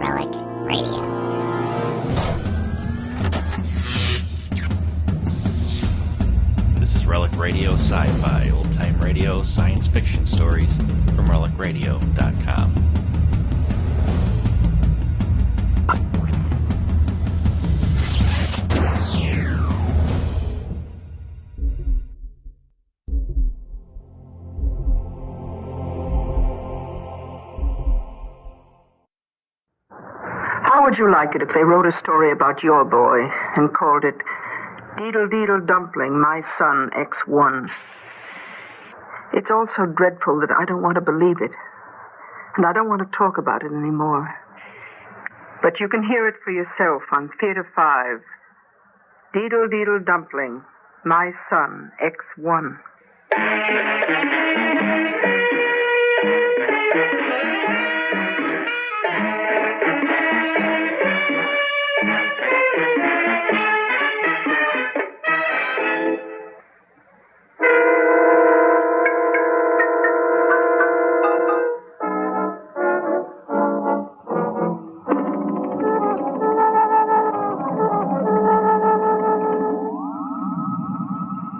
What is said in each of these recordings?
Relic Radio. This is Relic Radio Sci-Fi, old-time radio, science fiction stories from relicradio.com. How would you like it if they wrote a story about your boy and called it Deedle Deedle Dumpling, My Son, X1? It's all so dreadful that I don't want to believe it. And I don't want to talk about it anymore. But you can hear it for yourself on Theater 5. Deedle Deedle Dumpling, My Son, X1.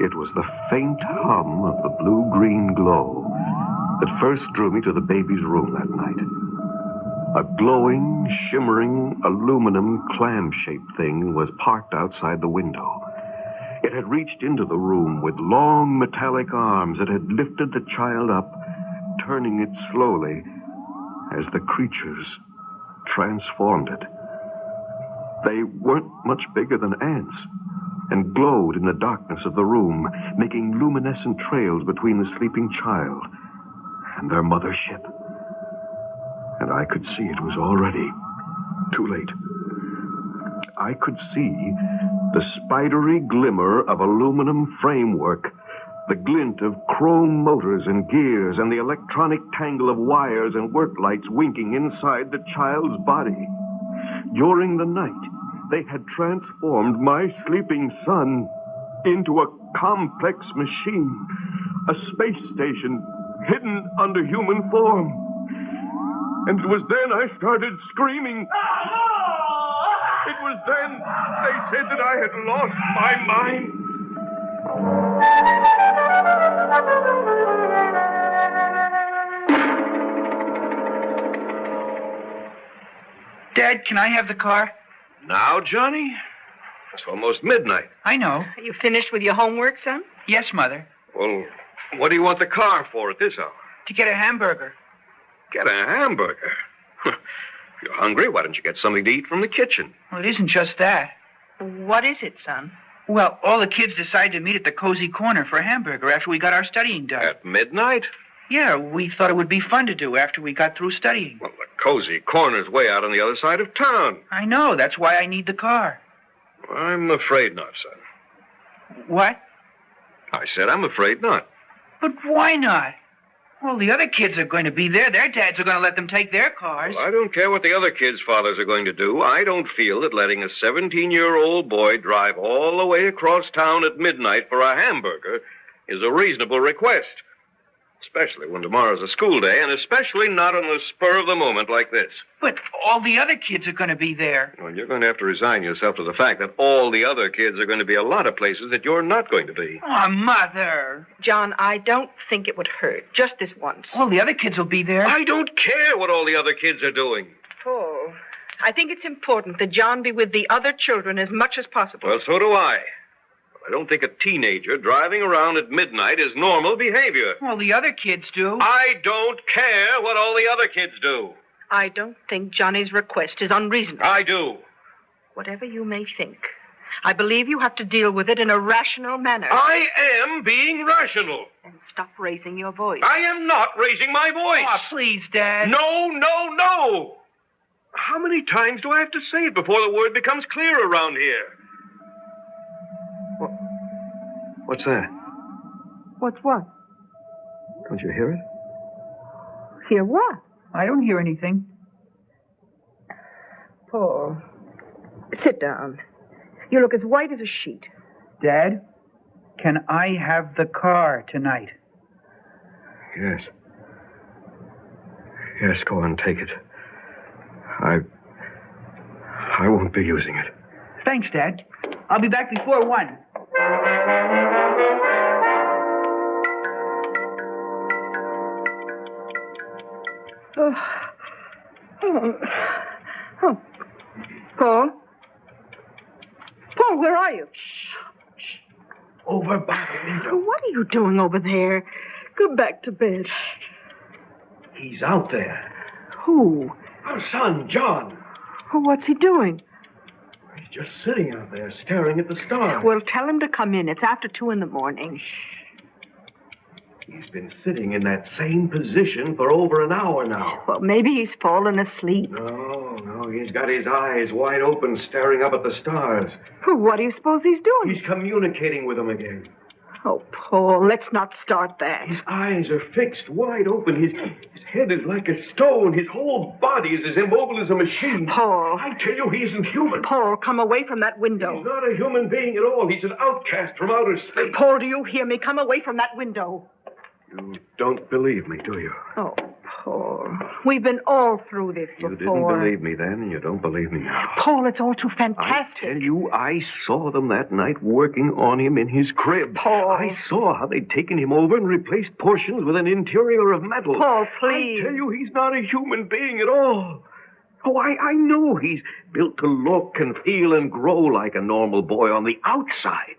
It was the faint hum of the blue-green glow that first drew me to the baby's room that night. A glowing, shimmering, aluminum clam-shaped thing was parked outside the window. It had reached into the room with long metallic arms that had lifted the child up, turning it slowly as the creatures transformed it. They weren't much bigger than ants, and glowed in the darkness of the room, making luminescent trails between the sleeping child and their mothership. And I could see it was already too late. I could see the spidery glimmer of aluminum framework, the glint of chrome motors and gears, and the electronic tangle of wires and work lights winking inside the child's body. During the night, they had transformed my sleeping son into a complex machine, a space station hidden under human form. And it was then I started screaming. It was then they said that I had lost my mind. Dad, can I have the car? Now, Johnny? It's almost midnight. I know. Are you finished with your homework, son? Yes, Mother. Well, what do you want the car for at this hour? To get a hamburger. Get a hamburger? If you're hungry, why don't you get something to eat from the kitchen? Well, it isn't just that. What is it, son? Well, all the kids decided to meet at the Cozy Corner for a hamburger after we got our studying done. At midnight? Yeah, we thought it would be fun to do after we got through studying. Well, the Cozy Corner's way out on the other side of town. I know. That's why I need the car. I'm afraid not, son. What? I said I'm afraid not. But why not? Well, the other kids are going to be there. Their dads are going to let them take their cars. Well, I don't care what the other kids' fathers are going to do. I don't feel that letting a 17-year-old boy drive all the way across town at midnight for a hamburger is a reasonable request. Especially when tomorrow's a school day, and especially not on the spur of the moment like this. But all the other kids are going to be there. Well, you're going to have to resign yourself to the fact that all the other kids are going to be a lot of places that you're not going to be. Oh, Mother. John, I don't think it would hurt. Just this once. All the other kids will be there. I don't care what all the other kids are doing. Paul, I think it's important that John be with the other children as much as possible. Well, so do I. I don't think a teenager driving around at midnight is normal behavior. Well, the other kids do. I don't care what all the other kids do. I don't think Johnny's request is unreasonable. I do. Whatever you may think, I believe you have to deal with it in a rational manner. I am being rational. And stop raising your voice. I am not raising my voice. Oh, please, Dad. No, no, no. How many times do I have to say it before the word becomes clear around here? What's that? What's what? Don't you hear it? Hear what? I don't hear anything. Paul, sit down. You look as white as a sheet. Dad, can I have the car tonight? Yes. Yes, go on, take it. I won't be using it. Thanks, Dad. I'll be back before 1. Oh. Paul? Paul, where are you? Shh. Over by the window. What are you doing over there? Go back to bed. He's out there. Who? Our son, John. Oh, what's he doing? He's just sitting out there staring at the stars. Well, tell him to come in. It's after 2 in the morning. He's been sitting in that same position for over an hour now. Well, maybe he's fallen asleep. No, he's got his eyes wide open, staring up at the stars. Well, what do you suppose he's doing? He's communicating with them again. Oh, Paul, let's not start that. His eyes are fixed, wide open. His head is like a stone. His whole body is as immobile as a machine. Paul. I tell you, he isn't human. Paul, come away from that window. He's not a human being at all. He's an outcast from outer space. Paul, do you hear me? Come away from that window. You don't believe me, do you? Oh, Paul. We've been all through this before. You didn't believe me then, and you don't believe me now. Paul, it's all too fantastic. I tell you, I saw them that night working on him in his crib. Paul. I saw how they'd taken him over and replaced portions with an interior of metal. Paul, please. I tell you, he's not a human being at all. Oh, I know he's built to look and feel and grow like a normal boy on the outside.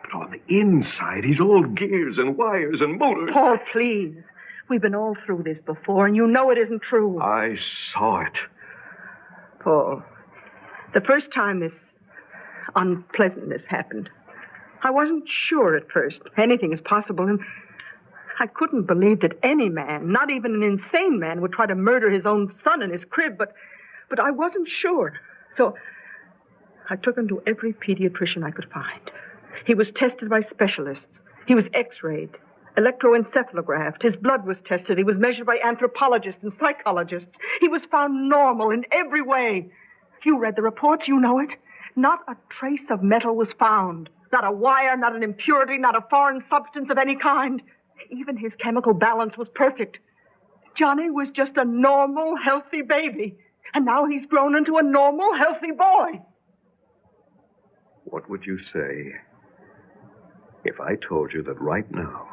But on the inside, he's all gears and wires and motors. Paul, please. We've been all through this before, and you know it isn't true. I saw it. Paul, the first time this unpleasantness happened, I wasn't sure at first. Anything is possible, and I couldn't believe that any man, not even an insane man, would try to murder his own son in his crib, but I wasn't sure. So I took him to every pediatrician I could find. He was tested by specialists. He was x-rayed, electroencephalographed. His blood was tested. He was measured by anthropologists and psychologists. He was found normal in every way. You read the reports. You know it. Not a trace of metal was found. Not a wire, not an impurity, not a foreign substance of any kind. Even his chemical balance was perfect. Johnny was just a normal, healthy baby. And now he's grown into a normal, healthy boy. What would you say if I told you that right now,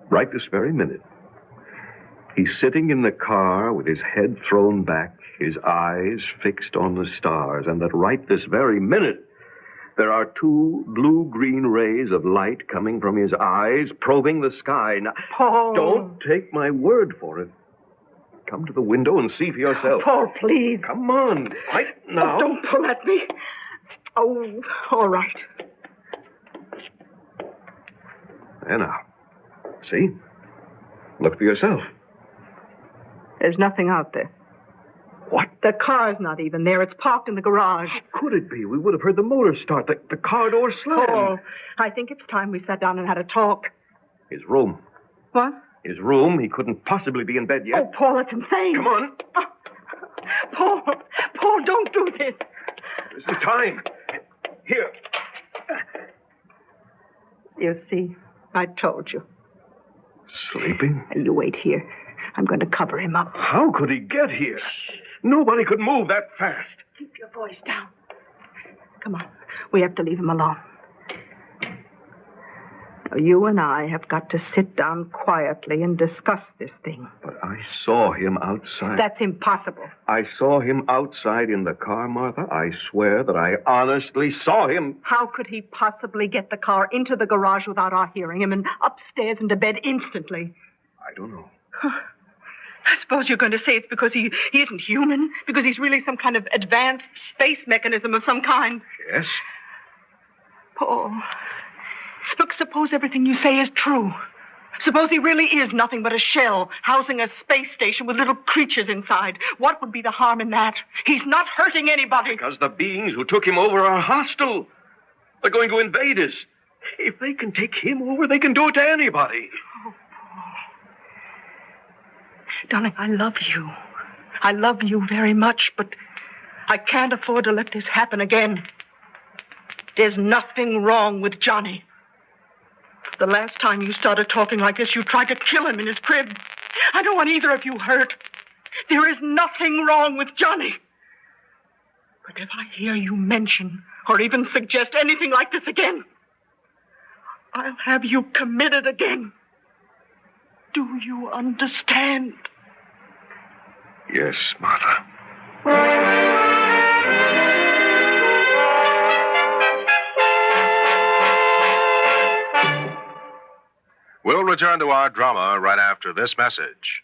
right this very minute, he's sitting in the car with his head thrown back, his eyes fixed on the stars, and that right this very minute, there are 2 blue-green rays of light coming from his eyes, probing the sky. Now, Paul. Don't take my word for it. Come to the window and see for yourself. Paul, please. Come on, right now. Oh, don't pull at me. Oh, all right. There now. See? Look for yourself. There's nothing out there. What? The car's not even there. It's parked in the garage. How could it be? We would have heard the motor start, the car door slam. Paul, I think it's time we sat down and had a talk. His room. What? His room. He couldn't possibly be in bed yet. Oh, Paul, that's insane. Come on. Paul, don't do this. This is time. Here. You see, I told you. Sleeping? You wait here. I'm going to cover him up. How could he get here? Nobody could move that fast. Keep your voice down. Come on. We have to leave him alone. Now, you and I have got to sit down quietly and discuss this thing. But I saw him outside. That's impossible. I saw him outside in the car, Martha. I swear that I honestly saw him. How could he possibly get the car into the garage without our hearing him and upstairs into bed instantly? I don't know. I suppose you're going to say it's because he isn't human, because he's really some kind of advanced space mechanism of some kind. Yes? Paul, look, suppose everything you say is true. Suppose he really is nothing but a shell housing a space station with little creatures inside. What would be the harm in that? He's not hurting anybody. Because the beings who took him over are hostile. They're going to invade us. If they can take him over, they can do it to anybody. Oh, Paul. Darling, I love you. I love you very much, but I can't afford to let this happen again. There's nothing wrong with Johnny. The last time you started talking like this, you tried to kill him in his crib. I don't want either of you hurt. There is nothing wrong with Johnny. But if I hear you mention or even suggest anything like this again, I'll have you committed again. Do you understand? Yes, Martha. We'll return to our drama right after this message.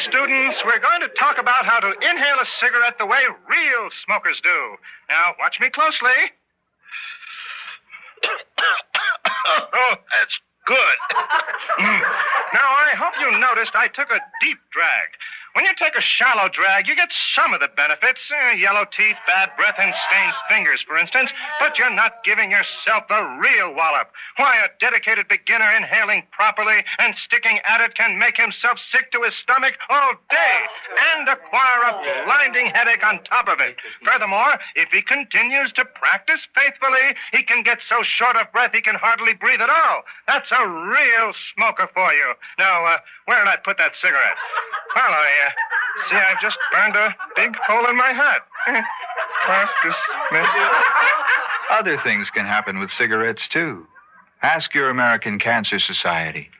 Students, we're going to talk about how to inhale a cigarette the way real smokers do. Now, watch me closely. Oh, that's good. Now, I hope you noticed I took a deep drag. When you take a shallow drag, you get some of the benefits. Yellow teeth, bad breath, and stained fingers, for instance. But you're not giving yourself the real wallop. Why, a dedicated beginner inhaling properly and sticking at it can make himself sick to his stomach all day and acquire a blinding headache on top of it. Furthermore, if he continues to practice faithfully, he can get so short of breath he can hardly breathe at all. That's a real smoker for you. Now, where did I put that cigarette? Well, see, I've just burned a big hole in my hat. Class dismissed. Other things can happen with cigarettes, too. Ask your American Cancer Society.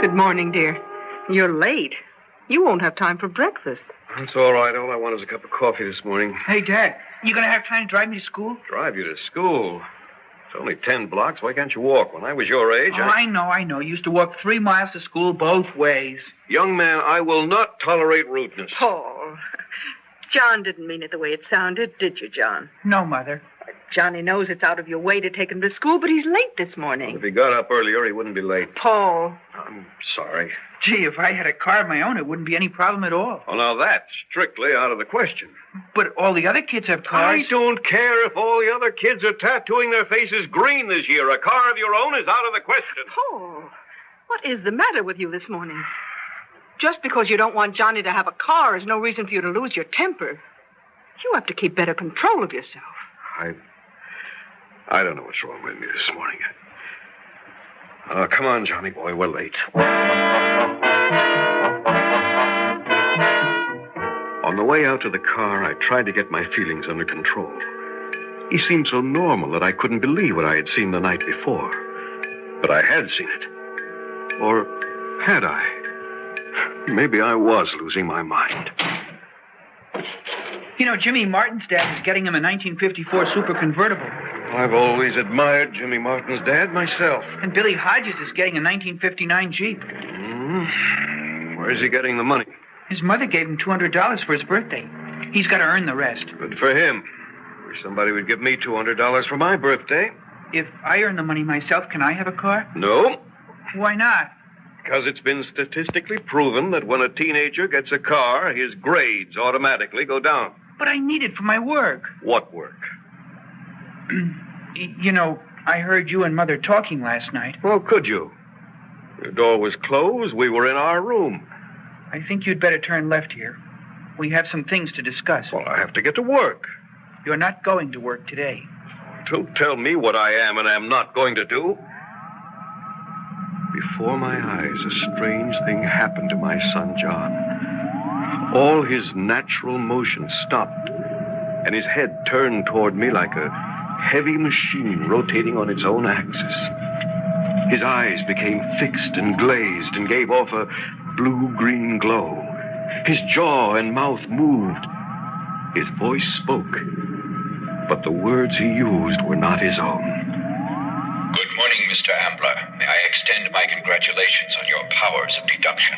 Good morning, dear. You're late. You won't have time for breakfast. It's all right. All I want is a cup of coffee this morning. Hey, Dad, you going to have time to drive me to school? Drive you to school? It's only 10 blocks. Why can't you walk? When I was your age, I know. You used to walk 3 miles to school both ways. Young man, I will not tolerate rudeness. Paul, John didn't mean it the way it sounded, did you, John? No, Mother. Johnny knows it's out of your way to take him to school, but he's late this morning. If he got up earlier, he wouldn't be late. Paul. I'm sorry. Gee, if I had a car of my own, it wouldn't be any problem at all. Well, now that's strictly out of the question. But all the other kids have cars. I don't care if all the other kids are tattooing their faces green this year. A car of your own is out of the question. Paul, what is the matter with you this morning? Just because you don't want Johnny to have a car is no reason for you to lose your temper. You have to keep better control of yourself. I don't know what's wrong with me this morning. Come on, Johnny boy, we're late. On the way out to the car, I tried to get my feelings under control. He seemed so normal that I couldn't believe what I had seen the night before. But I had seen it. Or had I? Maybe I was losing my mind. You know, Jimmy Martin's dad is getting him a 1954 Super Convertible. I've always admired Jimmy Martin's dad myself. And Billy Hodges is getting a 1959 Jeep. Where's he getting the money? His mother gave him $200 for his birthday. He's got to earn the rest. Good for him. Wish somebody would give me $200 for my birthday. If I earn the money myself, can I have a car? No. Why not? Because it's been statistically proven that when a teenager gets a car, his grades automatically go down. But I need it for my work. What work? You know, I heard you and Mother talking last night. Well, could you? Your door was closed. We were in our room. I think you'd better turn left here. We have some things to discuss. Well, I have to get to work. You're not going to work today. Don't tell me what I am and am not going to do. Before my eyes, a strange thing happened to my son, John. All his natural motion stopped, and his head turned toward me like a heavy machine rotating on its own axis. His eyes became fixed and glazed and gave off a blue-green glow. His jaw and mouth moved. His voice spoke, but the words he used were not his own. Good morning, Mr. Ambler. May I extend my congratulations on your powers of deduction.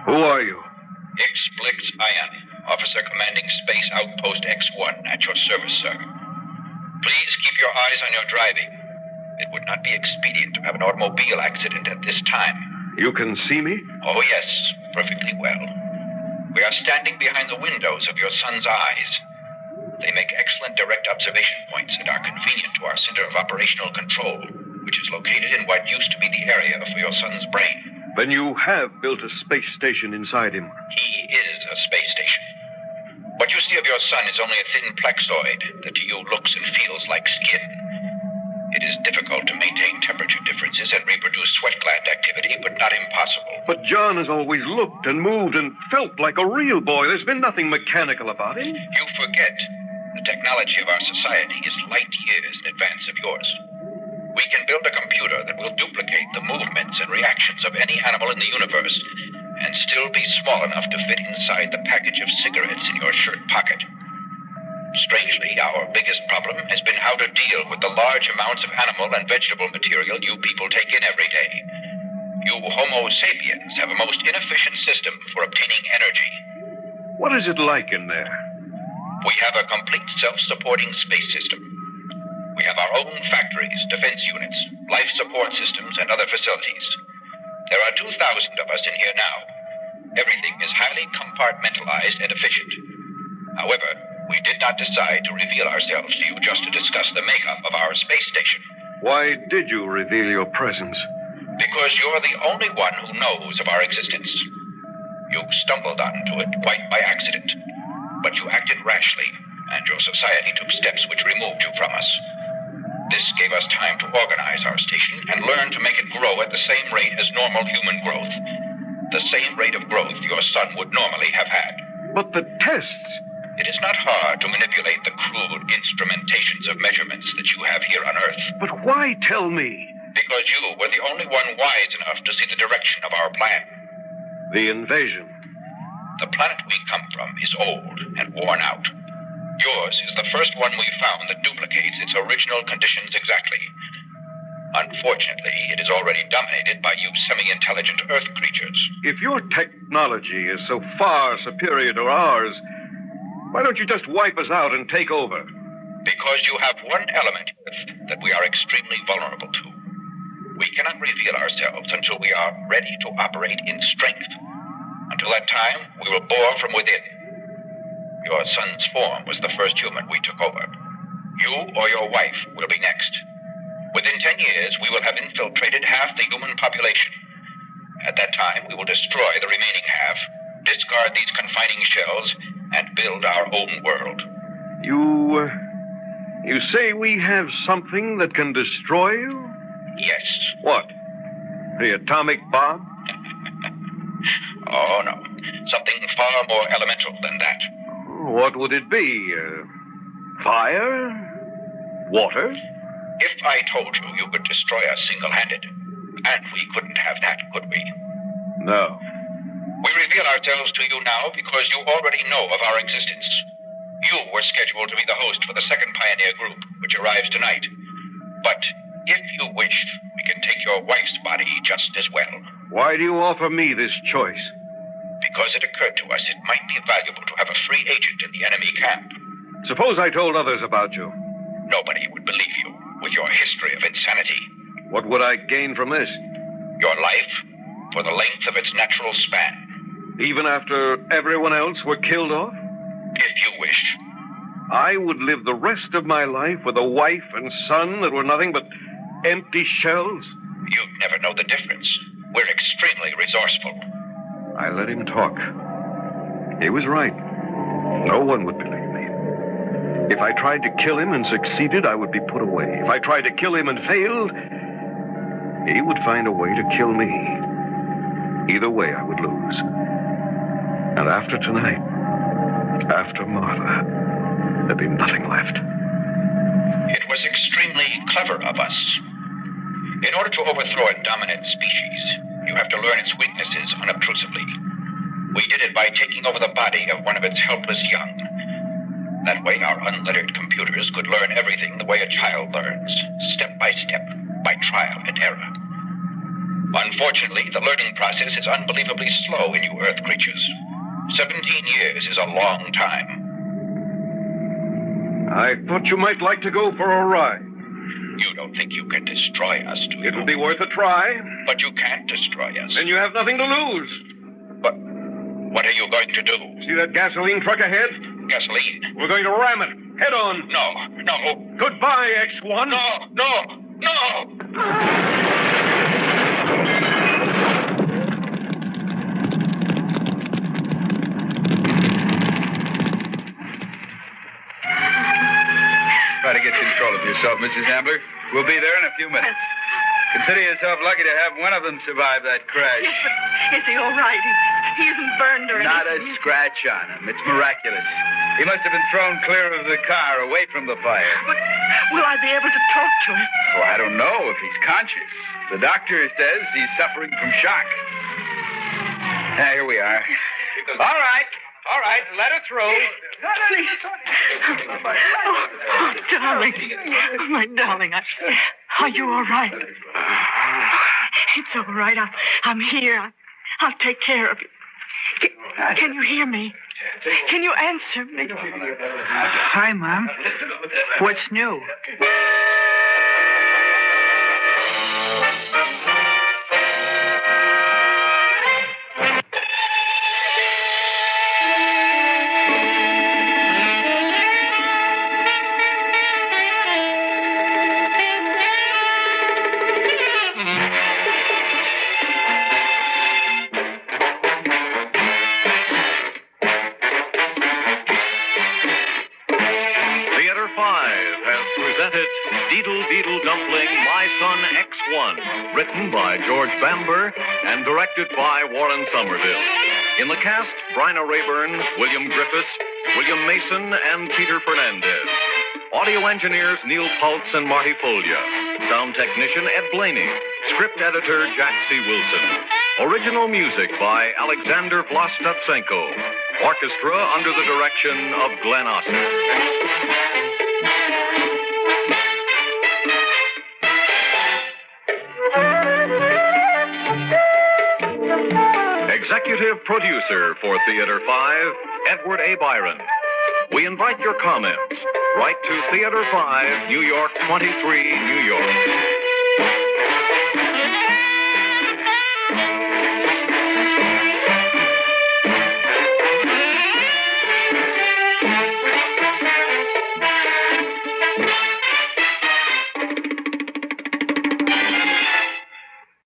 Who are you? Explix Ion, Officer Commanding Space Outpost X1 at your service, sir. Please keep your eyes on your driving. It would not be expedient to have an automobile accident at this time. You can see me? Oh, yes, perfectly well. We are standing behind the windows of your son's eyes. They make excellent direct observation points and are convenient to our center of operational control, which is located in what used to be the area for your son's brain. Then you have built a space station inside him. He is a space station. What you see of your your son is only a thin plexoid that to you looks and feels like skin. It is difficult to maintain temperature differences and reproduce sweat gland activity, but not impossible. But John has always looked and moved and felt like a real boy. There's been nothing mechanical about him. You forget. The technology of our society is light years in advance of yours. We can build a computer that will duplicate the movements and reactions of any animal in the universe and still be small enough to fit inside the package of cigarettes in your shirt pocket. Strangely, our biggest problem has been how to deal with the large amounts of animal and vegetable material you people take in every day. You Homo sapiens have a most inefficient system for obtaining energy. What is it like in there? We have a complete self-supporting space system. We have our own factories, defense units, life support systems, and other facilities. There are 2,000 of us in here now. Everything is highly compartmentalized and efficient. However, we did not decide to reveal ourselves to you just to discuss the makeup of our space station. Why did you reveal your presence? Because you're the only one who knows of our existence. You stumbled onto it quite by accident, but you acted rashly, and your society took steps which removed you from us. This gave us time to organize our station and learn to make it grow at the same rate as normal human growth. The same rate of growth your son would normally have had. But the tests... It is not hard to manipulate the crude instrumentations of measurements that you have here on Earth. But why tell me? Because you were the only one wise enough to see the direction of our plan. The invasion. The planet we come from is old and worn out. Yours is the first one we found that duplicates its original conditions exactly. Unfortunately, it is already dominated by you semi-intelligent Earth creatures. If your technology is so far superior to ours, why don't you just wipe us out and take over? Because you have one element that we are extremely vulnerable to. We cannot reveal ourselves until we are ready to operate in strength. Until that time, we will bore from within. Your son's form was the first human we took over. You or your wife will be next. Within 10 years, we will have infiltrated half the human population. At that time, we will destroy the remaining half, discard these confining shells, and build our own world. You say we have something that can destroy you? Yes. What? The atomic bomb? Oh, no. Something far more elemental than that. What would it be? Fire? Water? If I told you you could destroy us single-handed, and we couldn't have that, could we? No. We reveal ourselves to you now because you already know of our existence. You were scheduled to be the host for the second pioneer group, which arrives tonight. But if you wish, we can take your wife's body just as well. Why do you offer me this choice? Because it occurred to us it might be valuable to have a free agent in the enemy camp. Suppose I told others about you. Nobody would believe you, with your history of insanity. What would I gain from this? Your life, for the length of its natural span. Even after everyone else were killed off? If you wish. I would live the rest of my life with a wife and son that were nothing but empty shells? You'd never know the difference. We're extremely resourceful. I let him talk. He was right. No one would believe me. If I tried to kill him and succeeded, I would be put away. If I tried to kill him and failed, he would find a way to kill me. Either way, I would lose. And after tonight, after Martha, there'd be nothing left. It was extremely clever of us. In order to overthrow a dominant species, you have to learn its weaknesses unobtrusively. We did it by taking over the body of one of its helpless young. That way, our unlettered computers could learn everything the way a child learns, step by step, by trial and error. Unfortunately, the learning process is unbelievably slow in you Earth creatures. 17 years is a long time. I thought you might like to go for a ride. You don't think you can destroy us, do you? It would be worth a try. But you can't destroy us. Then you have nothing to lose. But what are you going to do? See that gasoline truck ahead? Gasoline? We're going to ram it. Head on. No. Goodbye, X1. No. all of yourself, Mrs. Ambler. We'll be there in a few minutes. Consider yourself lucky to have one of them survive that crash. Yes, but is he all right? He isn't burned or Not a anything. scratch on him. It's miraculous. He must have been thrown clear of the car, away from the fire. But will I be able to talk to him? Oh, I don't know if he's conscious. The doctor says he's suffering from shock. Here we are. All right. Let her through. Please. Oh, darling. Oh, my darling. Are you all right? It's all right. I'm here. I'll take care of you. Can you hear me? Can you answer me? Hi, Mom. What's new? Deedle Deedle Dumpling, My Son X1, written by George Bamber and directed by Warren Somerville. In the cast, Bryna Rayburn, William Griffiths, William Mason, and Peter Fernandez. Audio engineers Neil Pultz and Marty Folia. Sound technician Ed Blaney. Script editor Jack C. Wilson. Original music by Alexander Vlastotsenko. Orchestra under the direction of Glenn Osser. Executive producer for Theater 5, Edward A. Byron. We invite your comments. Write to Theater 5, New York 23, New York.